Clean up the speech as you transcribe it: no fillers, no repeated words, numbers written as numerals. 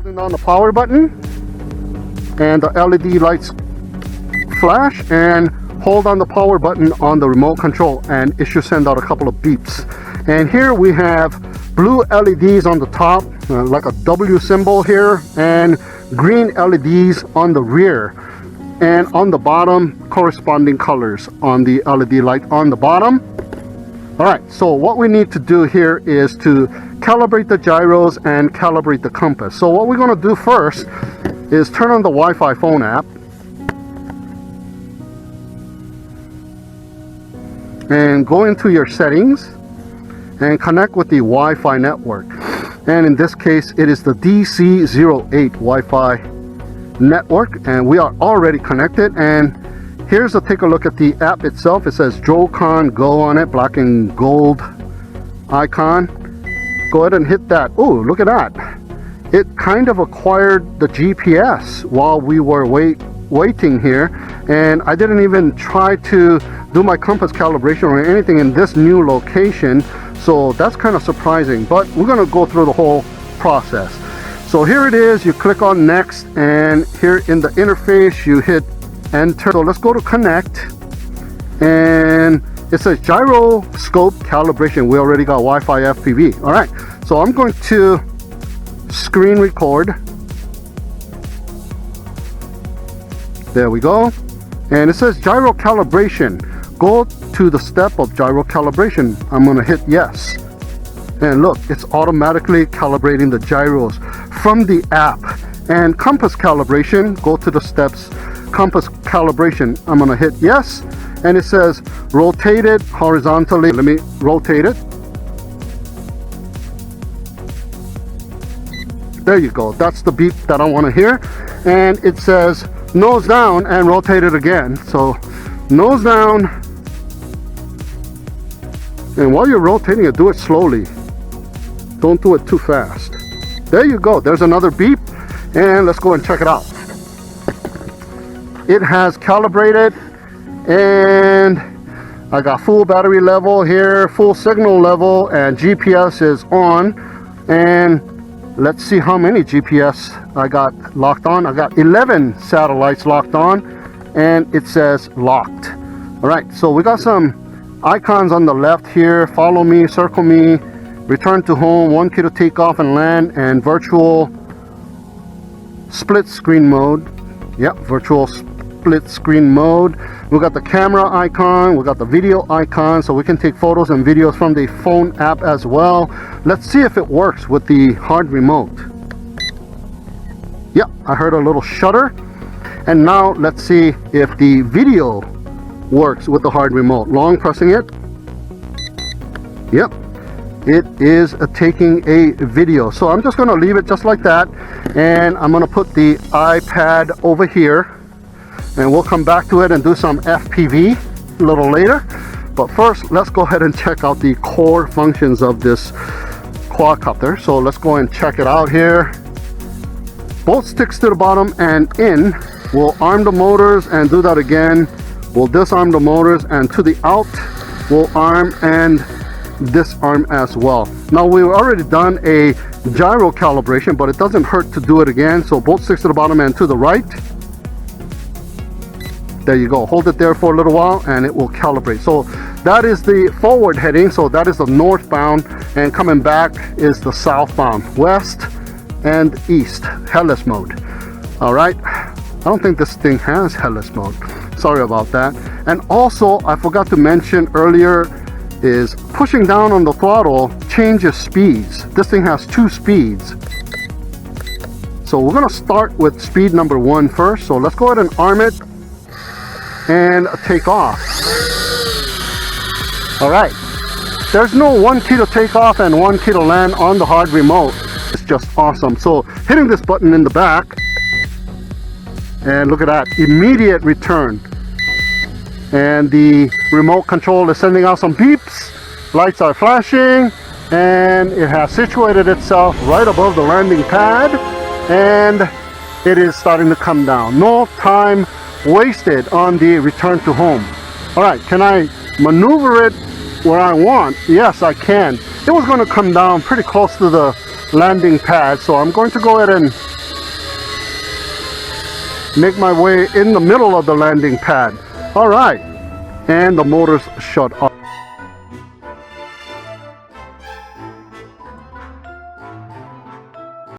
Holding on the power button, and the LED lights flash, and hold on the power button on the remote control, and it should send out a couple of beeps. And here we have blue LEDs on the top, like a W symbol here, and green LEDs on the rear, and on the bottom corresponding colors on the LED light on the bottom. Alright, so what we need to do here is to calibrate the gyros and calibrate the compass. So what we're going to do first is turn on the Wi-Fi phone app, and go into your settings and connect with the Wi-Fi network. And in this case, it is the DC-08 Wi-Fi network, and we are already connected. And here's a take a look at the app itself. It says DROCON Go on it, black and gold icon. Go ahead and hit that. Oh, look at that. It kind of acquired the GPS while we were waiting here, and I didn't even try to do my compass calibration or anything in this new location, so that's kind of surprising, but we're going to go through the whole process. So here it is, you click on next, and here in the interface you hit enter. So let's go to connect, and it says gyroscope calibration. We already got Wi-Fi FPV. All right, so I'm going to screen record. There we go. And it says gyro calibration. Go to the step of gyro calibration. I'm going to hit yes. And look, it's automatically calibrating the gyros from the app. And compass calibration, go to the steps, compass calibration. I'm going to hit yes. And it says rotate it horizontally. Let me rotate it. There you go. That's the beep that I want to hear. And it says nose down and rotate it again. So nose down, and while you're rotating it, do it slowly. Don't do it too fast. There you go. There's another beep, and let's go and check it out. It has calibrated, and I got full battery level here, full signal level, and GPS is on. And let's see how many GPS I got locked on. I got 11 satellites locked on, and it says locked. All right, so we got some icons on the left here. Follow me, circle me, return to home, 1 key to take off and land, and virtual split screen mode. Yep, virtual split screen mode. We got the camera icon, we got the video icon, so we can take photos and videos from the phone app as well. Let's see if it works with the hard remote. Yep, I heard a little shutter. And now let's see if the video works with the hard remote. Long pressing it. Yep, it is taking a video. So I'm just going to leave it just like that, and I'm going to put the iPad over here, and we'll come back to it and do some FPV a little later. But first, let's go ahead and check out the core functions of this quadcopter. So let's go and check it out here. Both sticks to the bottom and in. We'll arm the motors and do that again. We'll disarm the motors, and to the out we'll arm and disarm as well. Now we've already done a gyro calibration, but it doesn't hurt to do it again. So both sticks to the bottom and to the right. There you go. Hold it there for a little while and it will calibrate. So that is the forward heading, so that is the northbound, and coming back is the southbound, west and east, headless mode. All right, I don't think this thing has headless mode. Sorry about that. And also, I forgot to mention earlier, is pushing down on the throttle changes speeds. This thing has 2 speeds. So we're going to start with speed number 1 first. So let's go ahead and arm it and take off. All right. There's no 1 key to take off and 1 key to land on the hard remote. It's just awesome. So hitting this button in the back, and look at that, immediate return. And the remote control is sending out some beeps. Lights are flashing, and it has situated itself right above the landing pad, and it is starting to come down. No time wasted on the return to home. All right, can I maneuver it where I want? Yes, I can. It was going to come down pretty close to the landing pad, so I'm going to go ahead and make my way in the middle of the landing pad. All right, and the motors shut off.